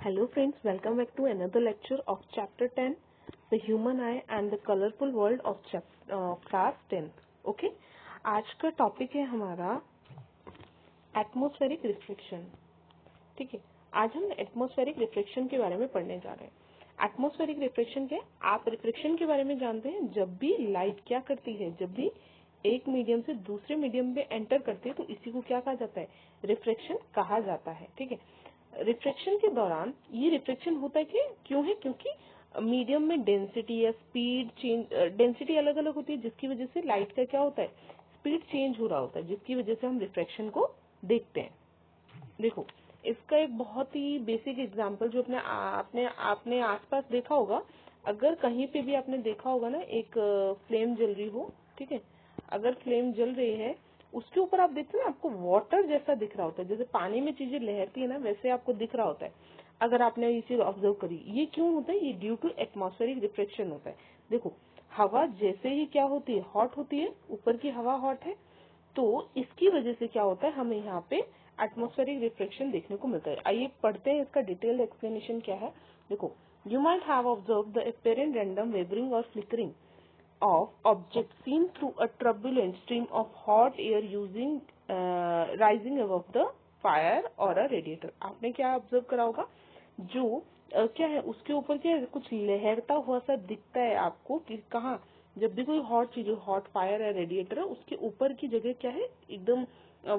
Hello friends, welcome back to another lecture of chapter 10, the human eye and the colorful world of class 10. Okay, आज का topic है हमारा atmospheric reflection. ठीक है, आज हम एटमॉस्फेरिक रिफ्लेक्शन के बारे में पढ़ने जा रहे हैं. एटमॉस्फेरिक रिफ्लेक्शन क्या है? आप रिफ्लेक्शन के बारे में जानते हैं. जब भी लाइट क्या करती है, जब भी एक मीडियम से दूसरे मीडियम में एंटर करती है तो इसी को क्या कहा जाता है? रिफ्लेक्शन कहा जाता है. ठीक है, रिफ्लेक्शन के दौरान ये रिफ्लेक्शन होता है कि क्यों है? क्योंकि मीडियम में डेंसिटी या स्पीड चेंज, डेंसिटी अलग अलग होती है जिसकी वजह से लाइट का क्या होता है? स्पीड चेंज हो रहा होता है, जिसकी वजह से हम रिफ्लेक्शन को देखते हैं. देखो, इसका एक बहुत ही बेसिक एग्जांपल जो आपने आसपास देखा होगा. अगर कहीं पे भी आपने देखा होगा ना, एक फ्लेम जल रही हो. ठीक है, अगर फ्लेम जल रही है, उसके ऊपर आप देखते हैं ना, आपको वाटर जैसा दिख रहा होता है. जैसे पानी में चीजें लहरती है ना, वैसे आपको दिख रहा होता है. अगर आपने ये चीज ऑब्जर्व करी, ये क्यों होता है? ये ड्यू टू एटमॉस्फेरिक रिफ्लेक्शन होता है. देखो, हवा जैसे ही क्या होती है? हॉट होती है. ऊपर की हवा हॉट है, तो इसकी वजह से क्या होता है? हमें यहाँ पे एटमॉस्फेरिक रिफ्लेक्शन देखने को मिलता है. आइए पढ़ते हैं, इसका डिटेल एक्सप्लेनेशन क्या है. देखो, you might have observe the apparent random wavering or flickering of object seen through a turbulent stream of hot air using rising above the fire or a radiator. आपने क्या ऑब्जर्व करा होगा? जो क्या है, उसके ऊपर क्या है? कुछ लहरता हुआ सा दिखता है आपको. कि कहाँ? जब भी कोई हॉट चीज, हॉट फायर है, रेडिएटर है, उसके ऊपर की जगह क्या है? एकदम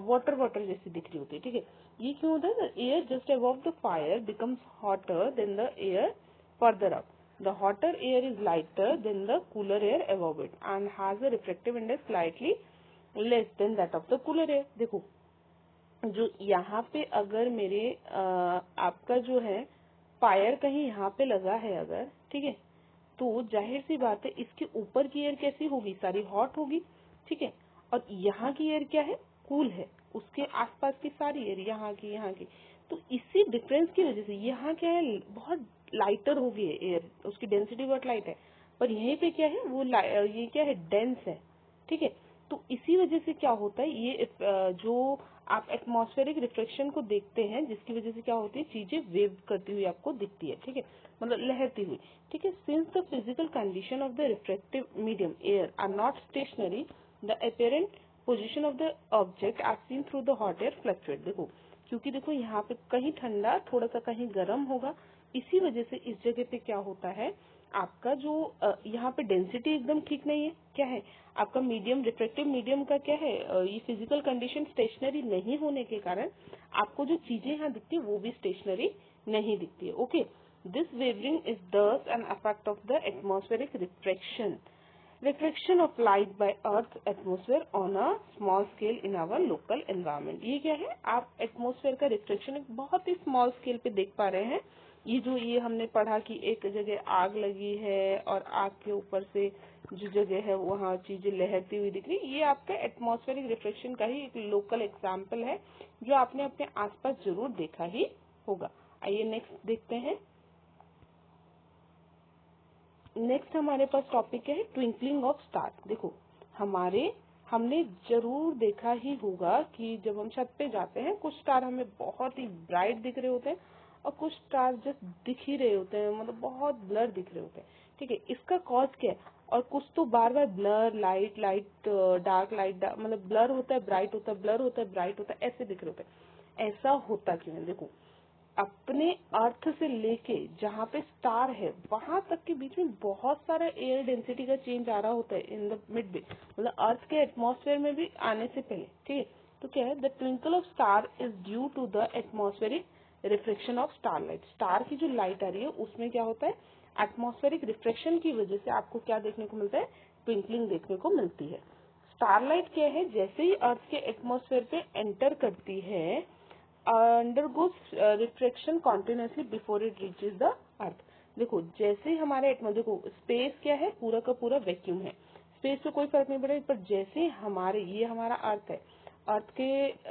वाटर वाटर जैसी दिख रही होती है. ठीक है, ये क्यों होता है? Air just above the fire becomes hotter then the air further up. The hotter air is lighter than the cooler air above it and has a refractive index slightly less than that of the cooler air. देखो, जो यहाँ पे अगर मेरे आपका जो है fire कहीं यहाँ पे लगा है अगर, ठीक है, तो जाहिर सी बात है इसके ऊपर की एयर कैसी होगी? सारी हॉट होगी. ठीक है, और यहाँ की एयर क्या है? कूल है. उसके आसपास की सारी एयर, यहाँ की, तो इसी डिफरेंस की वजह से यहाँ क्या है? बहुत लाइटर हो गई है एयर, उसकी डेंसिटी बहुत लाइट है. पर यहीं पे क्या है? वो ये क्या है? डेंस है. ठीक है, तो इसी वजह से क्या होता है? ये जो आप एटमॉस्फेरिक रिफ्लेक्शन को देखते हैं, जिसकी वजह से क्या होती है? चीजें वेव करती हुई आपको दिखती है. ठीक है, मतलब लहरती हुई. ठीक है, since the physical condition of the reflective medium air are not stationary, the apparent position of the object are seen through the hot air fluctuate. देखो, क्योंकि देखो यहाँ पे कहीं ठंडा, थोड़ा सा कहीं गर्म होगा. इसी वजह से इस जगह पे क्या होता है? आपका जो यहाँ पे डेंसिटी एकदम ठीक नहीं है. क्या है? आपका मीडियम, रिफ्लेक्टिव मीडियम का क्या है? ये फिजिकल कंडीशन स्टेशनरी नहीं होने के कारण आपको जो चीजें यहाँ दिखती है वो भी स्टेशनरी नहीं दिखती है. Okay, this wavering is thus an effect of the atmospheric reflection. Reflection of light by earth atmosphere on a small scale in our local environment. ये क्या है? आप एटमोसफेयर का रिफ्लेक्शन एक बहुत ही स्मॉल स्केल पे देख पा रहे हैं. ये हमने पढ़ा कि एक जगह आग लगी है और आग के ऊपर से जो जगह है वहाँ चीजें लहरती हुई दिख रही. ये आपका एटमॉस्फेरिक रिफ्लेक्शन का ही एक लोकल एग्जाम्पल है जो आपने अपने आसपास जरूर देखा ही होगा. आइए नेक्स्ट देखते हैं. नेक्स्ट हमारे पास टॉपिक है ट्विंकलिंग ऑफ स्टार. देखो, हमने जरूर देखा ही होगा कि जब हम छत पे जाते हैं, कुछ स्टार हमें बहुत ही ब्राइट दिख रहे होते हैं और कुछ स्टार जस्ट दिख ही रहे होते हैं, मतलब बहुत ब्लर दिख रहे होते हैं. ठीक है, इसका कॉज क्या है? और कुछ तो बार बार ब्लर, लाइट डार्क, लाइट मतलब ब्लर होता है, ब्राइट होता है, ब्लर होता है, ब्राइट होता है, ऐसे दिख रहे होते हैं. ऐसा होता क्यों है? देखो, अपने अर्थ से लेके जहाँ पे स्टार है वहां तक के बीच में बहुत सारा एयर डेंसिटी का चेंज आ रहा होता है इन द मिड बे, मतलब अर्थ के एटमॉस्फेयर में भी आने से पहले. ठीक है, तो क्या है? The twinkle of star is due to the atmospheric reflection of star light. Star की जो लाइट आ रही है उसमें क्या होता है? एटमॉस्फेरिक रिफ्लेक्शन की वजह से आपको क्या देखने को मिलता है? ट्विंकलिंग देखने को मिलती है. स्टारलाइट क्या है? जैसे ही अर्थ के एटमॉस्फेयर पे एंटर करती है, undergoes reflection continuously before it reaches the earth. देखो, जैसे हमारे देखो, स्पेस क्या है? पूरा का पूरा वैक्यूम है. स्पेस पे कोई फर्क नहीं पड़ेगा. पर जैसे ये हमारा अर्थ है, अर्थ के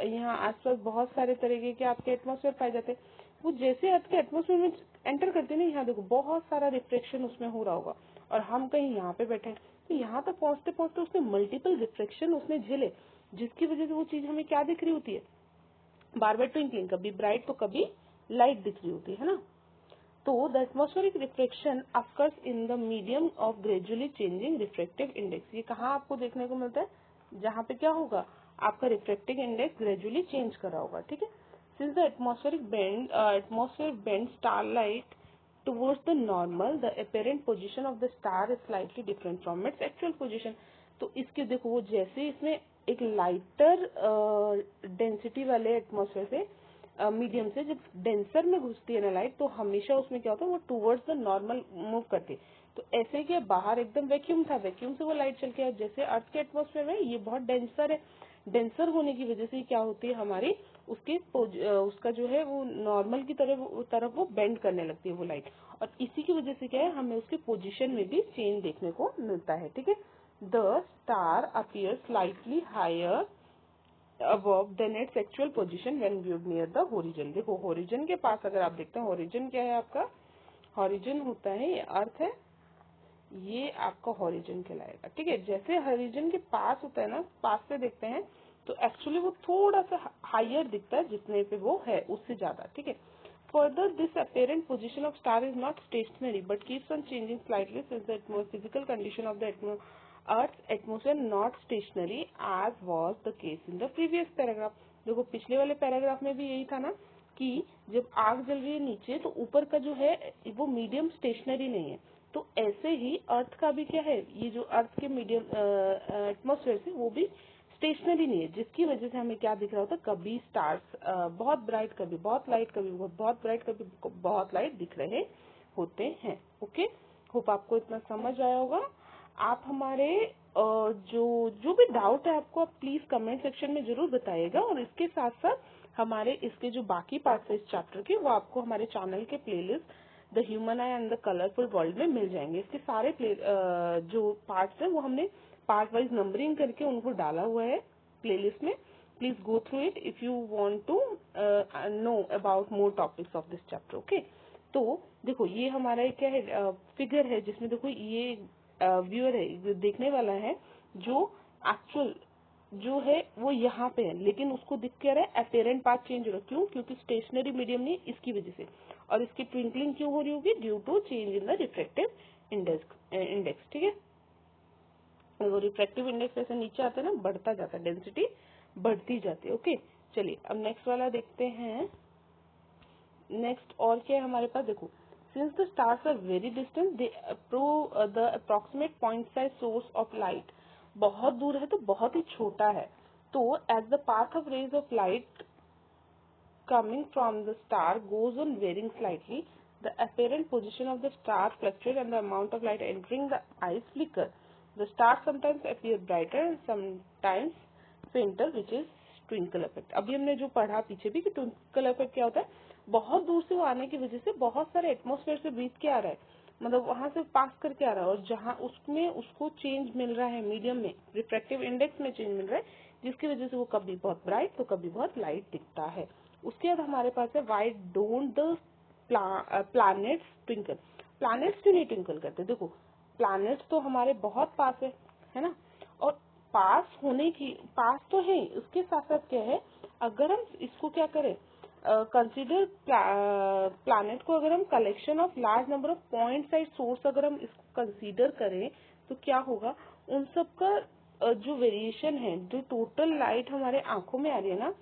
यहाँ आसपास बहुत सारे तरीके के आपके एटमॉस्फेयर पाए जाते हैं. वो जैसे अर्थ के एटमॉस्फेयर में एंटर करते हैं ना, यहाँ देखो बहुत सारा रिफ्लेक्शन उसमें हो रहा होगा और हम कहीं यहाँ पे बैठे हैं, तो यहाँ तक पहुंचते पहुंचते उसने मल्टीपल रिफ्लेक्शन उसने झेले, जिसकी वजह से वो चीज हमें क्या दिख रही होती है? बार बार ट्विंकलिंग, कभी ब्राइट तो कभी लाइट दिख रही होती है ना. तो the atmospheric reflection occurs in the medium of gradually changing refractive index. ये कहाँ आपको देखने को मिलता है, जहाँ पे क्या होगा, आपका रिफ्रेक्टिव इंडेक्स ग्रेजुअली चेंज कर रहा होगा, ठीक है। Since the atmosphere bend starlight towards the normal, the apparent position of the star is slightly different from its actual position। तो इसके देखो वो जैसे इसमें एक लाइटर डेंसिटी वाले एटमॉस्फेयर से मीडियम से जब डेंसर में घुसती है ना लाइट, तो हमेशा उसमें क्या होता है, वो टूवर्ड्स द नॉर्मल मूव करती है। तो ऐसे कि बाहर एकदम वैक्यूम था, वैक्यूम से वो लाइट चल के आया, जैसे अर्थ के एटमॉस्फेयर में ये बहुत डेंसर है, डेंसर होने की वजह से क्या होती है हमारी उसके उसका जो है वो नॉर्मल की तरफ वो बेंड करने लगती है वो लाइट, और इसी की वजह से क्या है हमें उसके पोजीशन में भी चेंज देखने को मिलता है, ठीक है। The star appear slightly higher above than its actual position when viewed near the horizon। देखो होरिजन के पास अगर आप देखते हैं, होरिजन क्या है आपका, होरिजन होता है ये अर्थ है, ये आपका होरिजन कहलाएगा, ठीक है। जैसे होरिजन के पास होता है ना, पास से देखते हैं तो एक्चुअली वो थोड़ा सा हायर दिखता है जितने पे वो है उससे ज्यादा, ठीक है। Further this apparent position of star is not stationary but keeps on changing slightly since the physical condition of the earth atmosphere not stationary as was the case in the previous paragraph. देखो पिछले वाले paragraph में भी यही था ना कि जब आग जल रही है नीचे तो ऊपर का जो है वो मीडियम स्टेशनरी नहीं है, तो ऐसे ही अर्थ का भी क्या है, ये जो अर्थ के मीडियम एटमॉस्फेयर से वो भी स्टेशनरी नहीं है, जिसकी वजह से हमें क्या दिख रहा होता है, कभी स्टार्स बहुत ब्राइट, कभी बहुत लाइट, कभी बहुत ब्राइट, कभी बहुत लाइट दिख रहे होते हैं। ओके, होप आपको इतना समझ आया होगा। आप हमारे जो जो भी डाउट है आपको आप प्लीज कमेंट सेक्शन में जरूर बताइएगा, और इसके साथ साथ हमारे इसके जो बाकी पार्ट्स है इस चैप्टर के वो आपको हमारे चैनल के playlist the human I and the colourful world में मिल जाएंगे। इसके सारे जो पार्ट्स हैं वो हमने पार्ट वाइज नंबरिंग करके उनको डाला हुआ है प्लेलिस्ट में। Please go through it if you want to know about more topics of this chapter. Okay, तो देखो ये हमारा एक क्या है, फिगर है जिसमें देखो ये व्यूअर है, जो देखने वाला है, जो एक्चुअल जो है वो यहाँ पे है, लेकिन उसको दिख क्या रहा है, अपेरेंट पाथ चेंज हो रहा है। क्यों? क्योंकि स्टेशनरी मीडियम नहीं इसकी वजह से, और इसकी ट्विंकलिंग क्यों हो रही होगी, due to change in the refractive index, ठीक है। वो रिफ्रेक्टिव इंडेक्स ऐसे नीचे आते हैं ना, बढ़ता जाता है, डेंसिटी बढ़ती जाती है। ओके, चलिए अब नेक्स्ट वाला देखते हैं। नेक्स्ट और क्या है हमारे पास, देखो since the stars are very distant they approach the approximate point size source of light. बहुत दूर है तो बहुत ही छोटा है, तो as the path of rays of light coming from the star goes on varying slightly, the apparent position of the star fluctuates and the amount of light entering the eyes flicker. The stars sometimes appear brighter and sometimes fainter, which is twinkle effect। अभी हमने जो पढ़ा पीछे भी कि twinkle effect क्या होता है, बहुत दूर से वो आने की वजह से बहुत सारे एटमॉस्फेयर से बीत के आ रहा है, मतलब वहां से पास करके आ रहा है, और जहां उसमें उसको चेंज मिल रहा है मीडियम में, रिफ्रैक्टिव इंडेक्स में चेंज मिल रहा है, जिसकी वजह से वो कभी बहुत ब्राइट तो कभी बहुत लाइट दिखता है। उसके बाद हमारे पास है why don't the planets twinkle. Planets क्यों नहीं ट्विंकल करते, देखो प्लैनेट्स तो हमारे बहुत पास है ना, और पास होने की पास तो है, उसके साथ साथ क्या है, अगर हम इसको क्या करें, कंसिडर प्लैनेट को अगर हम collection of large number of point side source अगर हम इसको कंसीडर करें तो क्या होगा, उन सब का जो वेरिएशन है, जो टोटल लाइट हमारे आंखों में आ रही है ना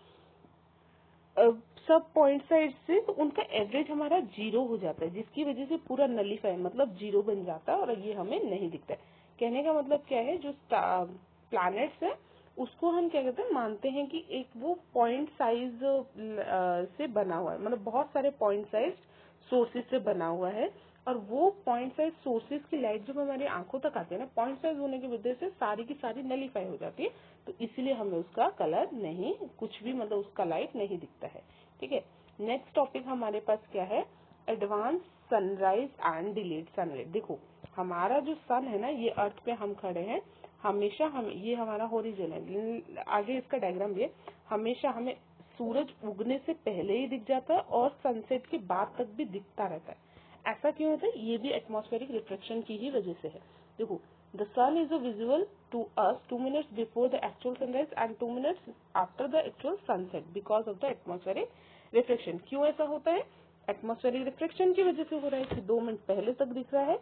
सब पॉइंट साइड से, तो उनका एवरेज हमारा 0 हो जाता है, जिसकी वजह से पूरा नलीफाई मतलब 0 बन जाता है, और ये हमें नहीं दिखता है। कहने का मतलब क्या है, जो प्लैनेट्स है उसको हम क्या कहते हैं, मानते हैं कि एक वो पॉइंट साइज से बना हुआ है, मतलब बहुत सारे पॉइंट साइज सोर्सेज से बना हुआ है, और वो पॉइंट साइज सोर्सेज की लाइट जब हमारी आंखों तक आती है ना, पॉइंट साइज होने की वजह से सारी की सारी नलीफाई हो जाती है, तो इसीलिए हमें उसका कलर नहीं, कुछ भी मतलब उसका लाइट नहीं दिखता है, ठीक है। नेक्स्ट टॉपिक हमारे पास क्या है, advance sunrise and delayed sunrise. देखो हमारा जो सन है ना, ये अर्थ पे हम खड़े हैं, हमेशा हम, ये हमारा होरिजन है, आगे इसका डायग्राम भी है, हमेशा हमें सूरज उगने से पहले ही दिख जाता है और सनसेट के बाद तक भी दिखता रहता है। ऐसा क्यों होता है, ये भी एटमॉस्फेरिक रिफ्लेक्शन की ही वजह से है। देखो the sun is visible to us 2 minutes before the actual sunrise and 2 minutes after the actual sunset because of the atmospheric reflection. क्यों ऐसा होता है, एटमॉस्फेरिक रिफ्लेक्शन की वजह से हो रहा है कि 2 मिनट पहले तक दिख रहा है,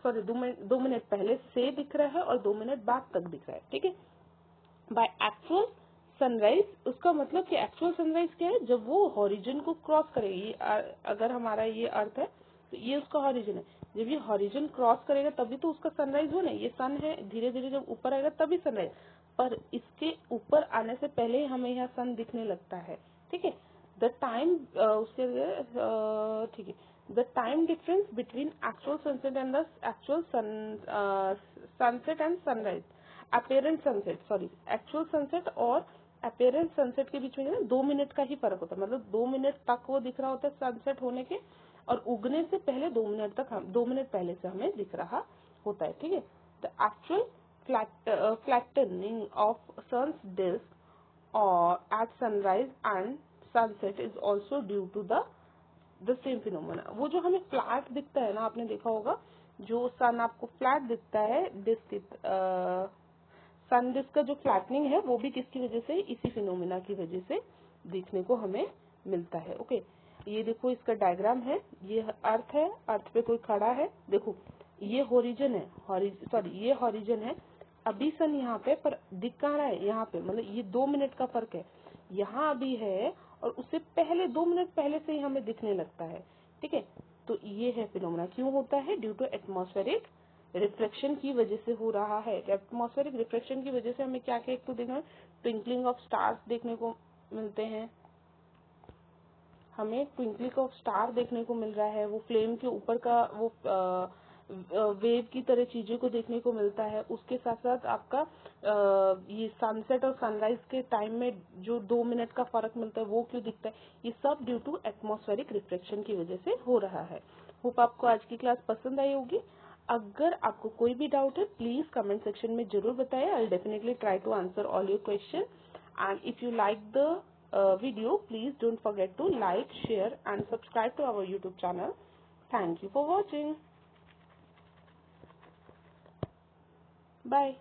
सॉरी 2 मिनट पहले से दिख रहा है और 2 मिनट बाद तक दिख रहा है, ठीक है। बाय एक्चुअल सनराइज, उसका मतलब कि एक्चुअल सनराइज क्या है, जब वो हॉरिजन को क्रॉस करेगी, अगर हमारा ये अर्थ है तो ये उसका हॉरिजन है, जब ये हॉरिजन क्रॉस करेगा तभी तो उसका सनराइज हो ना, ये सन है, धीरे धीरे जब ऊपर आएगा तभी सनराइज, पर इसके ऊपर आने से पहले ही हमें यहाँ सन दिखने लगता है, ठीक है। द टाइम उसके ठीक है, the time difference between actual sunset and the actual sunset and sunrise, apparent sunset, sorry actual sunset और अपेरेंट सनसेट के बीच में 2 मिनट का ही फर्क होता है, मतलब 2 मिनट तक वो दिख रहा होता है सनसेट होने के, और उगने से पहले 2 मिनट तक 2 मिनट पहले से हमें दिख रहा होता है, ठीक है। The actual flattening of sun's disc और at sunrise and sunset is also due to the same phenomena. वो जो हमें फ्लैट दिखता है ना, आपने देखा होगा जो सन आपको फ्लैट दिखता है डिस्क, सन डिस्क का जो फ्लैटनिंग है वो भी किसकी वजह से, इसी फिनोमेना की वजह से दिखने को हमें मिलता है। ओके, ये देखो इसका डायग्राम है, ये अर्थ है, अर्थ पे कोई खड़ा है, देखो ये होरिजन है, सॉरी ये होरिजन है, अभी सन यहाँ पे, पर दिख कहाँ रहा है यहाँ पे, मतलब ये 2 मिनट का फर्क है, यहाँ अभी है और उससे पहले 2 मिनट पहले से ही हमें दिखने लगता है, ठीक है। तो ये है फिनोमेना, क्यों होता है, ड्यू टू एटमॉस्फेरिक रिफ्लेक्शन की वजह से हो रहा है। एटमॉस्फेरिक रिफ्लेक्शन की वजह से हमें क्या क्या एक तो देखना, ट्विंकलिंग ऑफ स्टार्स देखने को मिलते हैं, हमें ट्विंकलिंग ऑफ स्टार देखने को मिल रहा है, वो फ्लेम के ऊपर का वो वेव की तरह चीजों को देखने को मिलता है। उसके साथ साथ आपका ये सनसेट और सनराइज के टाइम में जो 2 मिनट का फर्क मिलता है वो क्यों दिखता है, ये सब ड्यू टू एटमॉस्फेरिक रिफ्लेक्शन की वजह से हो रहा है। होप आपको आज की क्लास पसंद आई होगी। अगर आपको कोई भी डाउट है प्लीज कमेंट सेक्शन में जरूर बताएं, I will definitely try to answer all your question, and if you like the video, please don't forget to like, share and subscribe to our YouTube channel. Thank you for watching. Bye.